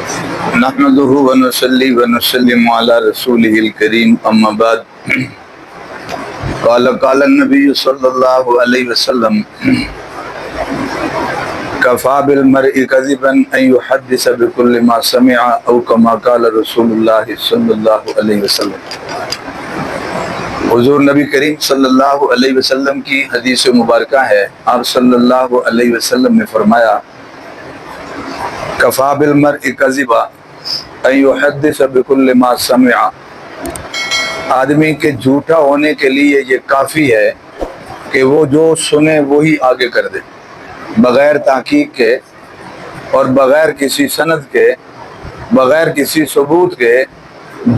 نحمده ونصلي ونسلم على رسوله الكريم اما بعد قال النبي صلى الله عليه وسلم كفى بالمرء كذبا ان يحدث بكل ما سمع او كما قال رسول الله صلى الله عليه وسلم۔ حضور نبی کریم صلی اللہ علیہ وسلم کی حدیث مبارکہ ہے، آپ صلی اللہ علیہ وسلم نے فرمایا کفا بالمرء کذبا ان یحدث بکل ما سمع، آدمی کے جھوٹا ہونے کے لیے یہ کافی ہے کہ وہ جو سنے وہی آگے کر دے، بغیر تحقیق کے اور بغیر کسی سند کے، بغیر کسی ثبوت کے،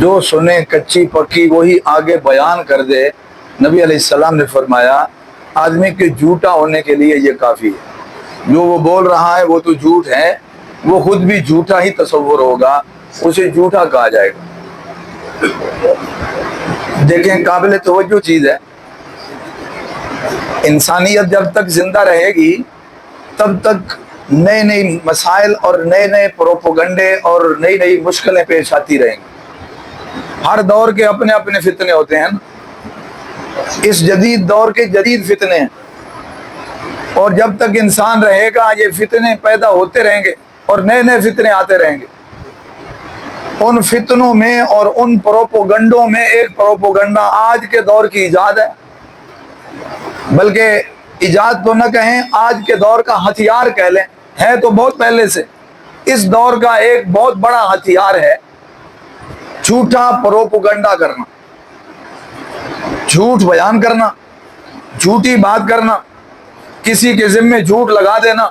جو سنے کچی پکی وہی آگے بیان کر دے۔ نبی علیہ السلام نے فرمایا آدمی کے جھوٹا ہونے کے لیے یہ کافی ہے۔ جو وہ بول رہا ہے وہ تو جھوٹ ہے، وہ خود بھی جھوٹا ہی تصور ہوگا، اسے جھوٹا کہا جائے گا۔ دیکھیں، قابل توجہ چیز ہے، انسانیت جب تک زندہ رہے گی تب تک نئے نئے مسائل اور نئے نئے پروپوگنڈے اور نئی نئی مشکلیں پیش آتی رہیں گی۔ ہر دور کے اپنے اپنے فتنے ہوتے ہیں، اس جدید دور کے جدید فتنے ہیں، اور جب تک انسان رہے گا یہ فتنے پیدا ہوتے رہیں گے اور نئے نئے فتنے آتے رہیں گے۔ ان فتنوں میں اور ان پروپوگنڈوں میں ایک پروپوگنڈا آج کے دور کی ایجاد ہے، بلکہ ایجاد تو نہ کہیں، آج کے دور کا ہتھیار کہہ لیں، ہے تو بہت پہلے سے۔ اس دور کا ایک بہت بڑا ہتھیار ہے جھوٹا پروپوگنڈا کرنا، جھوٹ بیان کرنا، جھوٹی بات کرنا، کسی کے ذمے جھوٹ لگا دینا،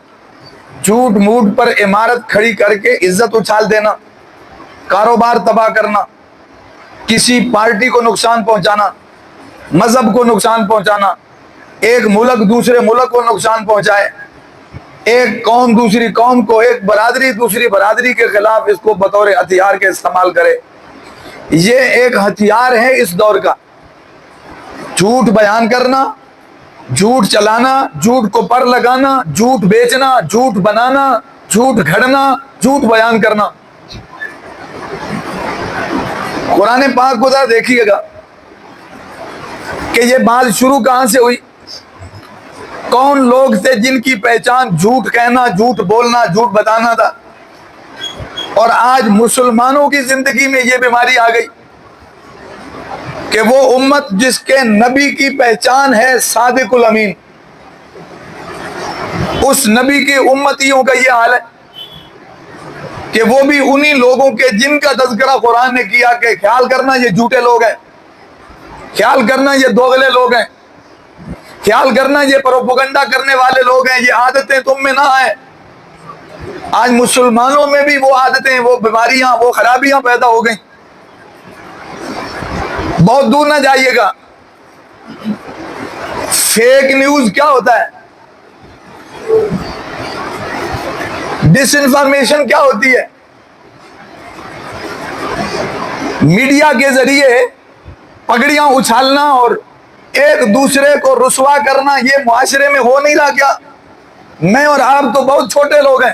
جھوٹ موٹ پر عمارت کھڑی کر کے عزت اچھال دینا، کاروبار تباہ کرنا، کسی پارٹی کو نقصان پہنچانا، مذہب کو نقصان پہنچانا، ایک ملک دوسرے ملک کو نقصان پہنچائے، ایک قوم دوسری قوم کو، ایک برادری دوسری برادری کے خلاف اس کو بطور ہتھیار کے استعمال کرے۔ یہ ایک ہتھیار ہے اس دور کا، جھوٹ بیان کرنا، جھوٹ چلانا، جھوٹ کو پر لگانا، جھوٹ بیچنا، جھوٹ بنانا، جھوٹ گھڑنا، جھوٹ بیان کرنا۔ قرآن پاک کو ذرا دیکھیے گا کہ یہ بات شروع کہاں سے ہوئی، کون لوگ تھے جن کی پہچان جھوٹ کہنا، جھوٹ بولنا، جھوٹ بتانا تھا، اور آج مسلمانوں کی زندگی میں یہ بیماری آ گئی کہ وہ امت جس کے نبی کی پہچان ہے صادق الامین، اس نبی کی امتیوں کا یہ حال ہے کہ وہ بھی انہی لوگوں کے جن کا تذکرہ قرآن نے کیا کہ خیال کرنا یہ جھوٹے لوگ ہیں، خیال کرنا یہ دوغلے لوگ ہیں، خیال کرنا یہ پروپیگنڈا کرنے والے لوگ ہیں، یہ عادتیں تم میں نہ آئیں۔ آج مسلمانوں میں بھی وہ عادتیں، وہ بیماریاں، وہ خرابیاں پیدا ہو گئیں۔ بہت دور نہ جائیے گا، فیک نیوز کیا ہوتا ہے، ڈس انفارمیشن کیا ہوتی ہے، میڈیا کے ذریعے پگڑیاں اچھالنا اور ایک دوسرے کو رسوا کرنا، یہ معاشرے میں ہو نہیں رہا کیا؟ میں اور آپ تو بہت چھوٹے لوگ ہیں،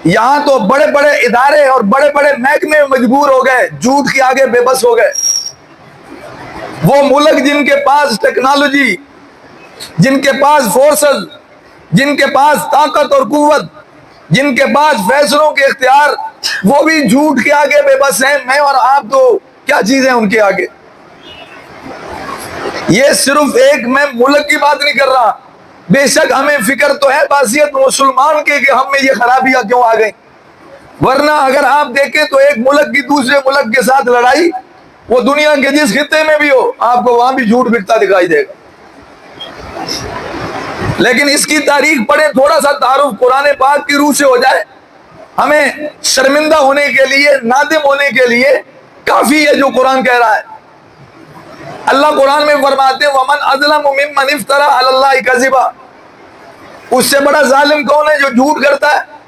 یہاں تو بڑے بڑے ادارے اور بڑے بڑے محکمے مجبور ہو گئے، جھوٹ کے آگے بے بس ہو گئے۔ وہ ملک جن کے پاس ٹیکنالوجی، جن کے پاس فورسز، جن کے پاس طاقت اور قوت، جن کے پاس فیصلوں کے اختیار، وہ بھی جھوٹ کے آگے بے بس ہیں۔ میں اور آپ تو کیا چیزیں ان کے آگے؟ یہ صرف ایک میں ملک کی بات نہیں کر رہا، بے شک ہمیں فکر تو ہے بحیثیت مسلمان کے کہ ہم میں یہ خرابیاں کیوں آ گئیں، ورنہ اگر آپ دیکھیں تو ایک ملک کی دوسرے ملک کے ساتھ لڑائی، وہ دنیا کے جس خطے میں بھی ہو، آپ کو وہاں بھی جھوٹ بکتا دکھائی دے گا۔ لیکن اس کی تاریخ پڑھیں، تھوڑا سا تعارف قرآن پاک کی روح سے ہو جائے، ہمیں شرمندہ ہونے کے لیے، نادم ہونے کے لیے کافی ہے جو قرآن کہہ رہا ہے۔ اللہ قرآن میں فرماتے ہیں وَمَنْ أَظْلَمُ مِمَّنِ افْتَرَىٰ عَلَى اللَّهِ كَذِبًا، اس سے بڑا ظالم کون ہے جو جھوٹ کرتا ہے؟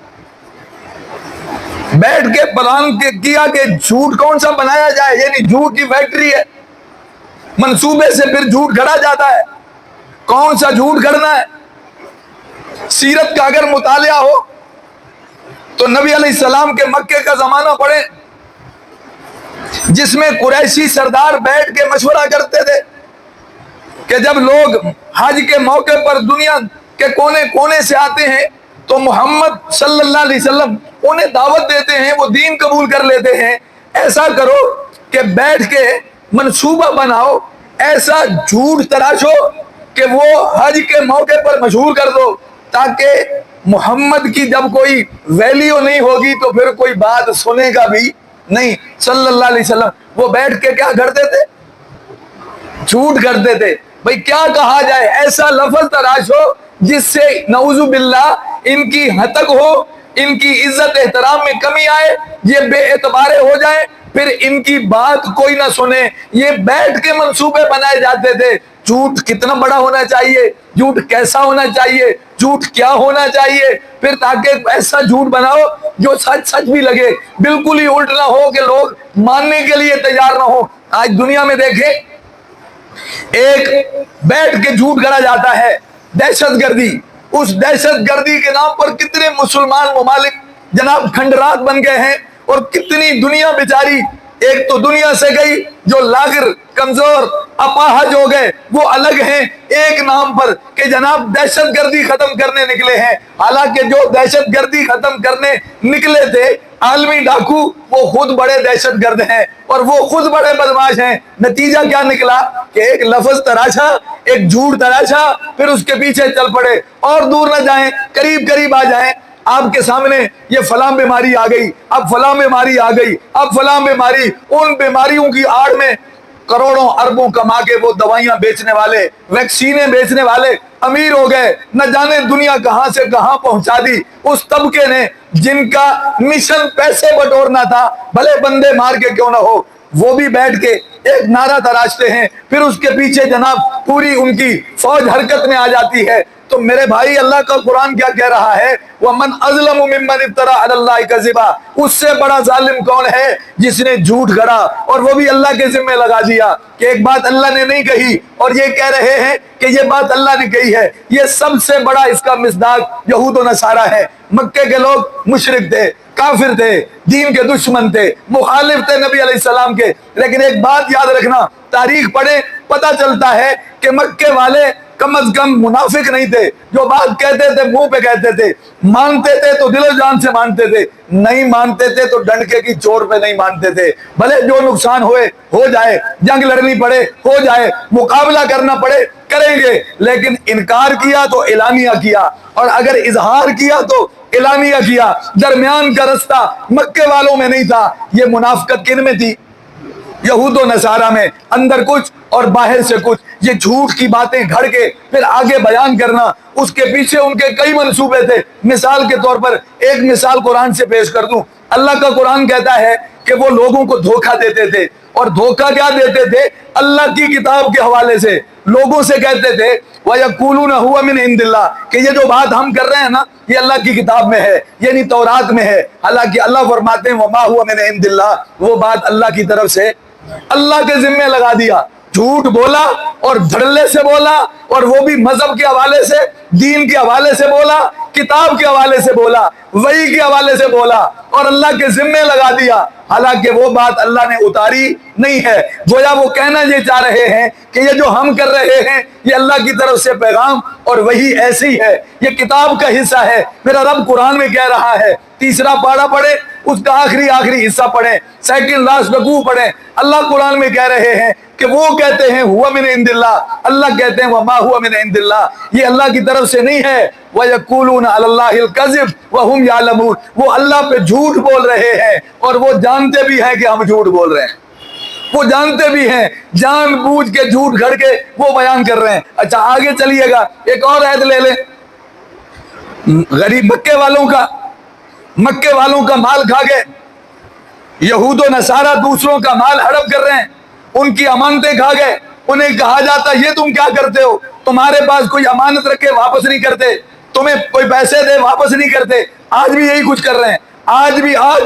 بیٹھ کے پلان کیا کہ جھوٹ کون سا بنایا جائے، یعنی جھوٹ کی فیکٹری ہے، منصوبے سے پھر جھوٹ گھڑا جاتا ہے۔ کون سا جھوٹ گھڑنا ہے؟ سیرت کا اگر مطالعہ ہو تو नबी अलैहिस्सलाम के मक्के का जमाना पढ़े, जिसमें कुरैशी सरदार बैठ के मशवरा करते थे कि जब लोग हज के मौके पर दुनिया के कोने कोने से आते हैं तो मोहम्मद सल्लल्लाहु अलैहि वसल्लम उन्हें दावत देते हैं, वो दीन कबूल कर लेते हैं। ऐसा करो कि बैठ के मंसूबा बनाओ, ऐसा झूठ तराशो कि वो हज के मौके पर मशहूर कर दो, ताकि मोहम्मद की जब कोई वैल्यू नहीं होगी तो फिर कोई बात सुनेगा भी नहीं। सल्लल्लाहु अलैहि वसल्लम वो बैठ के क्या करते थे? झूठ करते थे। भाई क्या कहा जाए, ऐसा लफ्ज तराश हो जिससे नऊज़ु बिल्लाह इनकी हतक हो, इनकी इज्जत एहतराम में कमी आए, ये बेएतबारे हो जाए, फिर इनकी बात कोई ना सुने। ये बैठ के मंसूबे बनाए जाते थे। झूठ कितना बड़ा होना चाहिए, झूठ कैसा होना चाहिए, झूठ क्या होना चाहिए, फिर ताकि ऐसा झूठ बनाओ जो सच सच भी लगे, बिल्कुल ही उल्ट ना हो कि लोग मानने के लिए तैयार ना हो। आज दुनिया में देखें, एक बैठ के झूठ गढ़ा जाता है दहशतगर्दी। उस दहशतगर्दी के नाम पर कितने मुसलमान ममालिक जनाब खंडरात बन गए हैं, और कितनी दुनिया बेचारी, एक तो दुनिया से गई जो लागिर कमजोर अपाहज हो गए, वो अलग हैं एक नाम पर कि जनाब दहशतगर्दी खत्म करने निकले हैं। हालांकि जो दहशतगर्दी खत्म करने निकले थे आलमी डाकू, वो खुद बड़े दहशतगर्द हैं और वो खुद बड़े बदमाश हैं। नतीजा क्या निकला कि एक लफ्ज तराशा, एक झूठ तराशा, फिर उसके पीछे चल पड़े। और दूर न जाएं, करीब करीब आ जाएं, आपके सामने ये फलां बीमारी आ गई, अब फलां बीमारी आ गई, अब फलां बीमारी। उन बीमारियों की आड़ में करोड़ों अरबों कमा के वो दवाइयां बेचने वाले, वैक्सीनें बेचने वाले अमीर हो गए। न जाने दुनिया कहां से कहां पहुंचा दी उस तबके ने जिनका मिशन पैसे बटोरना था, भले बंदे मार के क्यों ना हो। वो भी बैठ के एक नारा तराशते हैं, फिर उसके पीछे जनाब पूरी उनकी फौज हरकत में आ जाती है। तो मेरे भाई, अल्लाह का कुरान क्या कह रहा है? वमन अज़लमु मिम्मन इफ्तरा अलल्लाहि कज़िबा। उससे बड़ा जालिम कौन है जिसने झूठ गढ़ा और वो भी अल्लाह के जिम्मे लगा दिया कि एक बात अल्लाह ने नहीं कही और ये कह रहे हैं कि ये बात अल्लाह ने कही है। ये सबसे बड़ा इसका मिस्दाक यहूद व नसारा है। मक्के के लोग मुशरिक थे, काफिर थे, दीन के दुश्मन थे, मुखालिफ थे नबी अलैहिस्सलाम के। लेकिन एक बात याद रखना, तारीख पढ़े पता चलता है कि मक्के वाले कम अज कम मुनाफिक नहीं थे। जो बात कहते थे मुंह पे कहते थे, मानते थे तो दिलो जान से मानते थे, नहीं मानते थे तो डंडके की चोट पे नहीं मानते थे। भले जो नुकसान होए हो जाए, जंग लड़नी पड़े हो जाए, मुकाबला करना पड़े करेंगे, लेकिन इनकार किया तो एलानिया किया, और अगर इजहार किया तो एलानिया किया। दरमियान का रास्ता मक्के वालों में नहीं था। ये मुनाफिकत किन में थी? यहूद व नसारा में, अंदर कुछ और बाहर से कुछ। ये झूठ की बातें घड़ के फिर आगे बयान करना, उसके पीछे उनके कई मंसूबे थे। मिसाल के तौर पर एक मिसाल कुरान से पेश कर दूं। अल्लाह का कुरान कहता है कि वो लोगों को धोखा देते थे, और धोखा क्या देते थे? अल्लाह की किताब के हवाले से लोगों से कहते थे वयक़ूलून हुवा मिन इंदिल्लाह, कि ये जो बात हम कर रहे हैं ना, ये अल्लाह की किताब में है, यानी तौरात में है। हालांकि अल्लाह फरमाते हैं वमा हुवा मिन इंदिल्लाह, वो बात अल्लाह की तरफ से, अल्लाह के जिम्मे लगा दिया। झूठ बोला और धड़ल्ले से बोला, और वो भी मजहब के हवाले से, दीन के हवाले से बोला, किताब के हवाले से बोला, वही के हवाले से बोला, और अल्लाह के जिम्मे लगा दिया। हालांकि वो बात अल्लाह ने उतारी नहीं है। गोया वो कहना ये चाह रहे हैं कि ये जो हम कर रहे हैं ये अल्लाह की तरफ से पैगाम और वही ऐसी है, ये किताब का हिस्सा है। मेरा रब कुरान में कह रहा है, तीसरा पारा पढ़े, उसका आखिरी हिस्सा पढ़े, सेकंड लास्ट रकू पढ़े। अल्लाह कुरान में कह रहे हैं कि वो कहते हैं हुआ मिन इंदिल्लाह, अल्लाह कहते हैं वमा हुआ मिन इंदिल्लाह, ये अल्लाह की तरफ से नहीं है। वयक़ूलून अलल्लाहिल कज़िब वहुम यालमून, वो अल्लाह पे झूठ बोल रहे हैं और वो जानते भी हैं कि हम झूठ बोल रहे हैं। वो जानते भी हैं, जानबूझ के झूठ घड़ के वो बयान कर रहे हैं। अच्छा आगे चलिएगा, एक और आयत ले लें। गरीब मक्के वालों का माल खा गए, यहूद व नसारा दूसरों का माल हड़प कर रहे हैं, उनकी अमानतें खा गए। उन्हें कहा जाता ये तुम क्या करते हो? तुम्हारे पास कोई अमानत रखे वापस नहीं करते, तुम्हें कोई पैसे दे वापस नहीं करते। आज भी यही कुछ कर रहे हैं। آج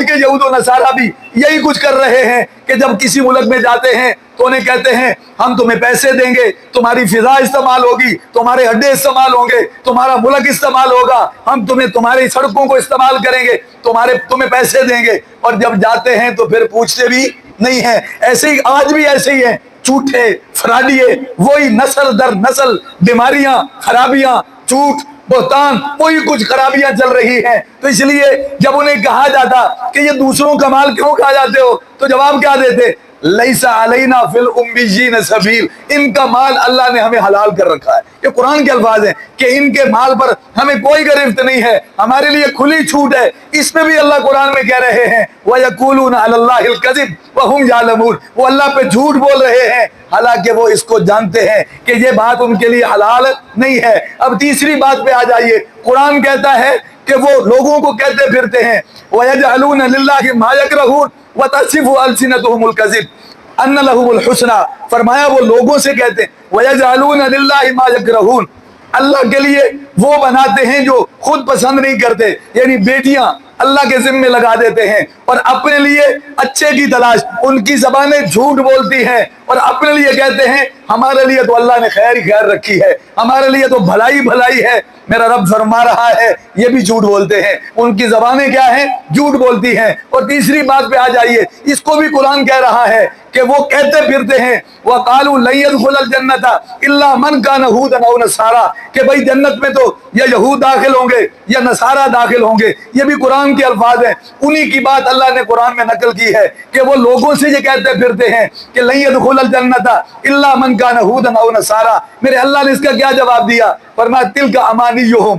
کے یہود و نصارہ بھی یہی کچھ کر رہے ہیں کہ جب کسی ملک میں جاتے ہیں تو انہیں کہتے ہیں ہم تمہیں پیسے دیں گے، تمہاری فضا استعمال ہوگی، تمہارے اڈے استعمال ہوں گے، تمہارا ملک استعمال ہوگا، ہم تمہاری سڑکوں کو استعمال کریں گے، تمہیں پیسے دیں گے، اور جب جاتے ہیں تو پھر پوچھتے بھی نہیں ہیں۔ ایسے ہی آج بھی ایسے ہی ہیں، جھوٹے فراڈیے، وہی نسل در نسل بیماریاں، خرابیاں، جھوٹ، بہتان، وہی کچھ خرابیاں چل رہی ہیں۔ تو اس لیے جب انہیں کہا جاتا کہ یہ دوسروں کا مال کیوں کھا جاتے ہو، تو جواب کیا دیتے؟ لیسا علینا فی الامیین سبیل، ان کا مال اللہ نے ہمیں حلال کر رکھا ہے۔ یہ قرآن کے الفاظ ہیں کہ ان کے مال پر ہمیں کوئی گرفت نہیں ہے، ہمارے لیے کھلی چھوٹ ہے۔ اس میں بھی اللہ قرآن میں کہہ رہے ہیں وَيَقُولُونَ عَلَى اللَّهِ الْكَذِبَ وَهُمْ يَعْلَمُونَ، وہ اللہ پہ جھوٹ بول رہے ہیں حالانکہ وہ اس کو جانتے ہیں کہ یہ بات ان کے لیے حلال نہیں ہے۔ اب تیسری بات پہ آ جائیے، قرآن کہتا ہے کہ وہ لوگوں کو کہتے پھرتے ہیں وَيَجْعَلُونَ لِلَّهِ مَا يَكْرَهُونَ وَتَصِفُ أَلْسِنَتُهُمُ الْكَذِبَ ان لہم الحسنى، فرمایا وہ لوگوں سے کہتے ہیں وَيَجْعَلُونَ لِلَّهِ مَا يَكْرَهُونَ، اللہ کے لیے وہ بناتے ہیں جو خود پسند نہیں کرتے، یعنی بیٹیاں اللہ کے ذمے لگا دیتے ہیں اور اپنے لیے اچھے کی تلاش، ان کی زبانیں جھوٹ بولتی ہیں اور اپنے لیے کہتے ہیں ہمارے لیے تو اللہ نے خیر ہی خیر رکھی ہے، ہمارے لیے تو بھلائی بھلائی ہے، میرا رب فرما رہا ہے، یہ بھی جھوٹ بولتے ہیں، ان کی زبانیں کیا ہیں؟ جھوٹ بولتی ہیں۔ اور تیسری بات پہ آ جائیے، اس کو بھی قرآن کہہ رہا ہے کہ وہ کہتے پھرتے ہیں وَقَالُوا لَن يَدْخُلَ الْجَنَّةَ إِلَّا مَنْ كَانَ هُودًا أَوْ نَصَارَىٰ، کہ بھائی جنت میں تو یا یہود داخل ہوں گے یا نصارہ داخل ہوں گے۔ یہ بھی قرآن کے الفاظ ہیں، انہی کی بات اللہ نے قرآن میں نقل کی ہے کہ وہ لوگوں سے یہ کہتے پھرتے ہیں کہ لَن يَدْخُلَ الْجَنَّةَ إِلَّا مَنْ كَانَ هُودًا أَوْ نَصَارَىٰ۔ میرے اللہ نے اس کا کیا جواب دیا؟ فرمایا تِلْكَ أَمَانِيُّهُمْ،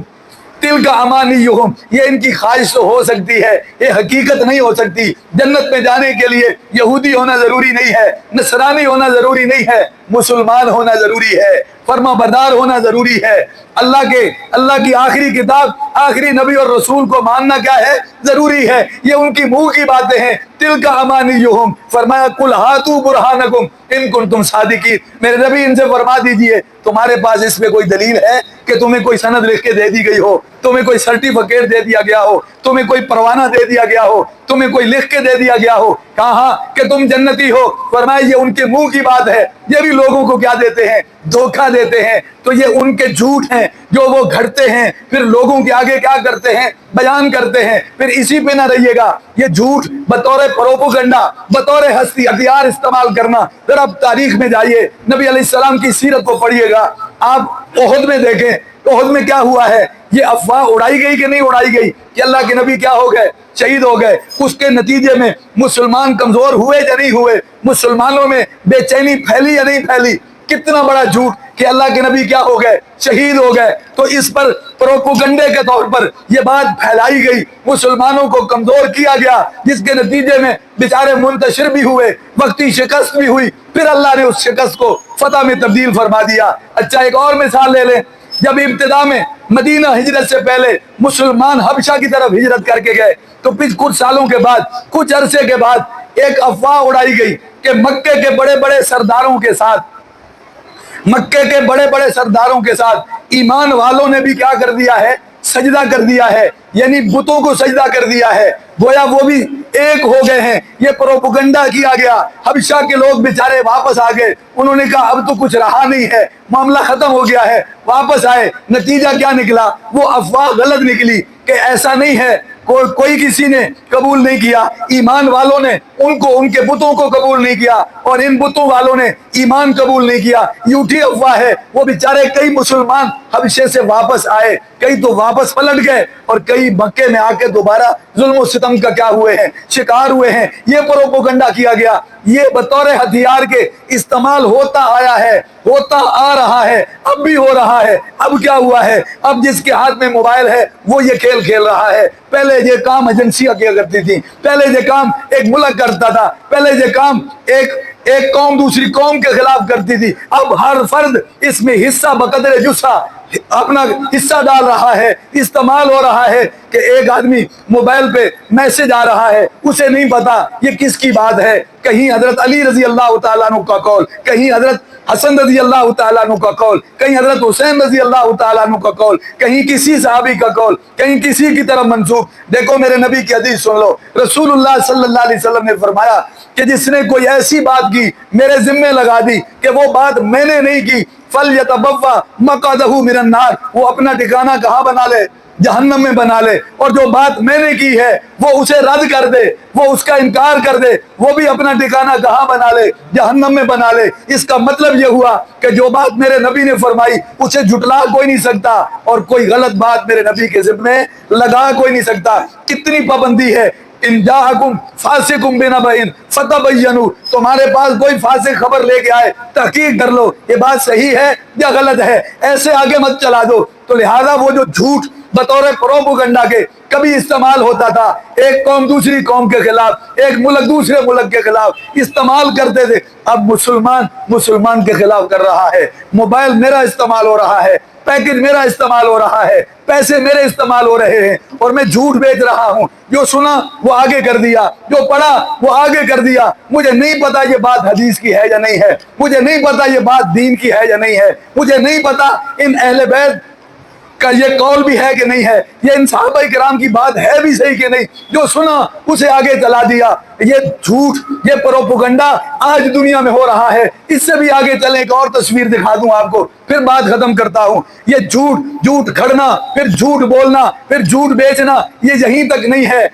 تِلْكَ أَمَانِيُّهُمْ، یہ ان کی خواہش تو ہو سکتی ہے، یہ حقیقت نہیں ہو سکتی۔ جنت میں جانے کے لیے یہودی ہونا ضروری نہیں ہے، نصرانی ہونا ضروری نہیں ہے، مسلمان ہونا ضروری ہے، فرما بردار ہونا ضروری ہے، اللہ کی آخری کتاب، آخری نبی اور رسول کو ماننا کیا ہے؟ ضروری ہے۔ یہ ان کی منہ کی باتیں ہیں، تِلْكَ أَمَانِيُّهُمْ، فرمایا قُلْ هَاتُوا بُرْهَانَكُمْ إِن كُنتُمْ صَادِقِينَ، میرے نبی ان سے فرما دیجئے تمہارے پاس اس میں کوئی دلیل ہے کہ تمہیں کوئی سند لکھ کے دے دی گئی ہو، تمہیں کوئی سرٹیفکیٹ دے دیا گیا ہو، تمہیں کوئی پروانہ دے دیا گیا ہو، تمہیں کوئی لکھ کے دے دیا گیا ہو کہاں کہ تم جنتی ہو؟ فرمایا یہ ان کے منہ کی بات ہے، یہ بھی لوگوں کو کیا دیتے ہیں؟ دھوکہ دیتے ہیں۔ تو یہ ان کے جھوٹ ہیں جو وہ گھڑتے ہیں، پھر لوگوں کے آگے کیا کرتے ہیں؟ بیان کرتے ہیں۔ پھر اسی پہ نہ رہیے گا، یہ جھوٹ بطور پروپوگنڈا، بطور ہتھیار استعمال کرنا۔ ذرا آپ تاریخ میں جائیے، نبی علیہ السلام کی سیرت کو پڑھیے گا، آپ احد میں دیکھیں، احد میں کیا ہوا ہے؟ یہ افواہ اڑائی گئی کہ نہیں اڑائی گئی کہ اللہ کے نبی کیا ہو گئے؟ شہید ہو گئے۔ اس کے نتیجے میں مسلمان کمزور ہوئے یا نہیں ہوئے؟ مسلمانوں میں بے چینی پھیلی یا نہیں پھیلی؟ کتنا بڑا جھوٹ کہ اللہ کے نبی کیا ہو گئے؟ شہید ہو گئے۔ تو اس پر پروپوگنڈے کے طور پر یہ بات پھیلائی گئی، مسلمانوں کو کمزور کیا گیا، جس کے نتیجے میں بیچارے منتشر بھی ہوئے، وقتی شکست بھی ہوئی، پھر اللہ نے اس شکست کو فتح میں تبدیل فرما دیا۔ اچھا ایک اور مثال لے لیں، جب ابتدا میں مدینہ ہجرت سے پہلے مسلمان حبشہ کی طرف ہجرت کر کے گئے تو کچھ سالوں کے بعد، کچھ عرصے کے بعد ایک افواہ اڑائی گئی کہ مکے کے بڑے بڑے سرداروں کے ساتھ، مکے کے بڑے بڑے سرداروں کے ساتھ ایمان والوں نے بھی کیا کر دیا ہے؟ سجدہ کر دیا ہے، یعنی بتوں کو سجدہ کر دیا ہے، گویا وہ بھی ایک ہو گئے ہیں۔ یہ پروپیگنڈا کیا گیا، حبشہ کے لوگ بیچارے واپس آ گئے، انہوں نے کہا اب تو کچھ رہا نہیں ہے، معاملہ ختم ہو گیا ہے، واپس آئے۔ نتیجہ کیا نکلا؟ وہ افواہ غلط نکلی کہ ایسا نہیں ہے، کوئی کسی نے قبول نہیں کیا، ایمان والوں نے ان کے بتوں کو قبول نہیں کیا اور ان بتوں والوں نے ایمان قبول نہیں کیا۔ جھوٹی افواہ ہے۔ وہ بیچارے کئی مسلمان حبشے سے واپس آئے، کئی تو واپس پلٹ گئے اور کئی مکے میں آ کے دوبارہ ظلم و ستم کا کیا ہوئے ہیں؟ شکار ہوئے ہیں۔ یہ پروپیگنڈا کیا گیا، یہ بطور ہتھیار کے استعمال ہوتا آیا ہے، ہوتا آ رہا ہے، اب بھی ہو رہا ہے۔ اب کیا ہوا ہے؟ اب جس کے ہاتھ میں موبائل ہے وہ یہ کھیل کھیل رہا ہے۔ پہلے یہ کام ایجنسیاں کیا کرتی تھی، پہلے یہ کام ایک ملک کرتا تھا، پہلے یہ کام ایک قوم دوسری قوم کے خلاف کرتی تھی۔ اب ہر فرد اس میں حصہ بقدر جسہ اپنا حصہ ڈال رہا ہے، استعمال ہو رہا ہے کہ ایک آدمی موبائل پہ میسج آ رہا ہے، اسے نہیں پتا یہ کس کی بات ہے، کہیں حضرت علی رضی اللہ تعالیٰ عنہ کا قول، کہیں حضرت हसन रजी अल्लाह तआला अन्हु का कौल, कहीं हजरत हुसैन रजी अल्लाह तआला अन्हु का कौल, कहीं किसी सहाबी का कौल, कहीं किसी की तरफ मंसूब। देखो मेरे नबी की हदीस सुन लो, रसूलुल्लाह सल्लल्लाहु अलैहि वसल्लम ने फरमाया कि जिसने कोई ऐसी बात की मेरे जिम्मे लगा दी कि वो बात मैंने नहीं की, फलयतबव्वा मक़अदहु मिनन नार, वो अपना ठिकाना कहाँ बना ले, जहन्नम में बना ले। और जो बात मैंने की है वो उसे रद्द कर दे, वो उसका इनकार कर दे, वो भी अपना ठिकाना कहाँ बना ले, जहन्नम में बना ले। इसका मतलब ये हुआ कि जो बात मेरे नबी ने फरमाई उसे झुटला कोई नहीं सकता, और कोई गलत बात मेरे नबी के ज़िम्मे लगा कोई नहीं सकता। कितनी पाबंदी है, इन जाअकुम फासिकुम बिनबइन फतबय्यनु, तुम्हारे पास कोई फासिक खबर लेके आए तहकीक कर लो ये बात सही है या गलत है, ऐसे आगे मत चला दो। तो लिहाजा वो जो झूठ बतौर प्रोपेगेंडा के कभी इस्तेमाल होता था, एक कौम दूसरी कौम के खिलाफ, एक मुल्क दूसरे मुल्क के खिलाफ इस्तेमाल करते थे, अब मुसलमान मुसलमान के खिलाफ कर रहा है। मोबाइल मेरा इस्तेमाल हो रहा है, पैकेज मेरा इस्तेमाल हो रहा है, पैसे मेरे इस्तेमाल हो रहे हैं, और मैं झूठ बेच रहा हूँ। जो सुना वो आगे कर दिया, जो पढ़ा वो आगे कर दिया। मुझे नहीं पता ये बात हदीस की है या नहीं है, मुझे नहीं पता ये बात दीन की है या नहीं है, मुझे नहीं पता इन अहले बैत का ये कौल भी है कि नहीं है, ये इन सहाबा किराम की बात है भी सही कि नहीं। जो सुना उसे आगे चला दिया। ये झूठ, ये प्रोपेगेंडा आज दुनिया में हो रहा है। इससे भी आगे चलें, एक और तस्वीर दिखा दूं आपको, फिर बात खत्म करता हूं। ये झूठ खड़ना, फिर झूठ बोलना, फिर झूठ बेचना, ये यहीं तक नहीं है।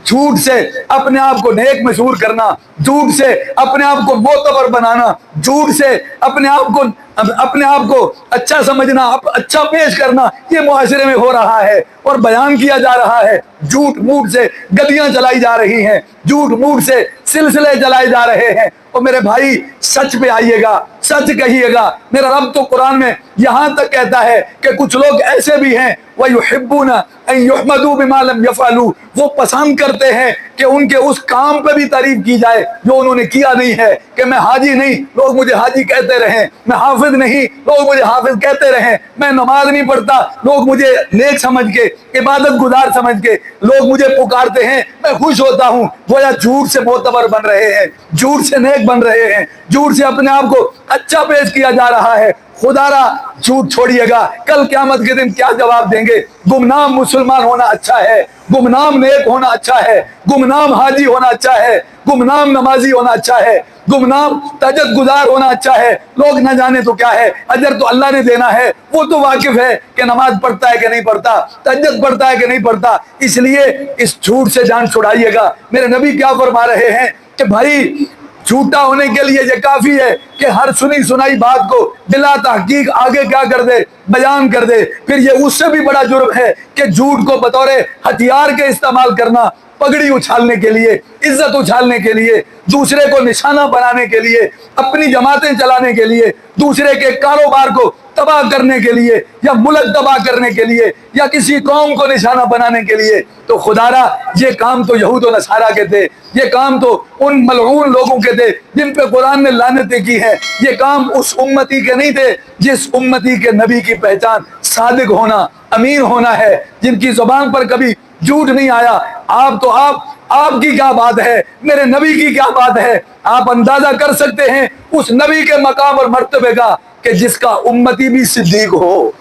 झूठ से अपने आप को नेक मशहूर करना, झूठ से अपने आप को मोतबर बनाना, झूठ से अपने आप को अच्छा समझना, अच्छा पेश करना, ये मुआशरे में हो रहा है और बयान किया जा रहा है। झूठ मूठ से गलियां चलाई जा रही हैं, झूठ मूठ से सिलसिले चलाए जा रहे हैं। और मेरे भाई सच पे आइएगा, सच कहिएगा। मेरा रब तो कुरान में यहाँ तक कहता है कि कुछ लोग ऐसे भी हैं वयुहिब्बूना अन युहमदू बिमा लम यफअलू, वो पसंद करते हैं कि उनके उस काम पे भी तारीफ की जाए जो उन्होंने किया नहीं है। कि मैं हाजी नहीं, लोग मुझे हाजी कहते रहें, मैं हाफिज नहीं, लोग मुझे हाफिज कहते रहें, मैं नमाज नहीं पढ़ता, लोग मुझे नेक समझ के, इबादत गुजार समझ के लोग मुझे पुकारते हैं, मैं खुश होता हूँ। वो या झूठ से मोतबर बन रहे हैं, झूठ से नेक बन रहे हैं, झूठ से अपने आप को अच्छा पेश किया जा रहा है। खुदारा झूठ छोड़िएगा, कल क़यामत के दिन क्या जवाब देंगे। गुमनाम मुसलमान होना अच्छा है, गुमनाम नेक होना अच्छा है, गुमनाम हाजी होना अच्छा है, गुमनाम नमाजी होना अच्छा है, गुमनाम तहज्जुद गुजार होना अच्छा है। लोग न जाने तो क्या है, अजर तो अल्लाह ने देना है, वो तो वाकिफ है कि नमाज पढ़ता है कि नहीं पढ़ता, तहज्जुद पढ़ता है कि नहीं पढ़ता। इसलिए इस झूठ से जान छुड़ाइएगा। मेरे नबी क्या फरमा रहे हैं कि भाई झूठा होने के लिए ये काफी है कि हर सुनी सुनाई बात को बिला तहकीक आगे क्या कर दे, बयान कर दे। फिर ये उससे भी बड़ा जुर्म है कि झूठ को बतौर हथियार के इस्तेमाल करना, पगड़ी उछालने के लिए, इज्जत उछालने के लिए, दूसरे को निशाना बनाने के लिए, अपनी जमातें चलाने के लिए, दूसरे के कारोबार को तबाह करने के लिए, या मुल्क तबाह करने के लिए, या किसी कौम को निशाना बनाने के लिए। तो खुदारा ये काम तो यहूद और नसारा के थे, ये काम तो उन मलऊन लोगों के थे जिन पे कुरान ने लानतें की हैं। ये काम उस उम्मती के नहीं थे जिस उम्मती के नबी की पहचान सादिक होना, अमीन होना है, जिनकी जुबान पर कभी झूठ नहीं आया। आप तो आपकी क्या बात है, मेरे नबी की क्या बात है। आप अंदाजा कर सकते हैं उस नबी के मकाम और मर्तबे का कि जिसका उम्मती भी सिद्दीक हो,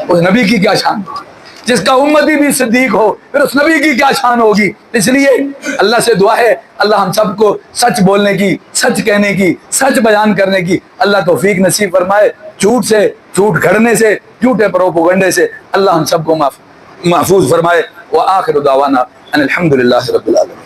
उस नबी की क्या शान, जिसका उम्मती भी सिद्दीक हो, फिर उस नबी की क्या शान होगी। इसलिए अल्लाह से दुआ है, अल्लाह हम सबको सच बोलने की, सच कहने की, सच बयान करने की अल्लाह तौफीक नसीब फरमाए। झूठ से, झूठ घड़ने से, झूठे प्रोपेगेंडे से अल्लाह हम सबको महफूज फरमाए। व आखिर दावाना अनिल हम्दुलिल्लाहि रब्बिल आलमीन।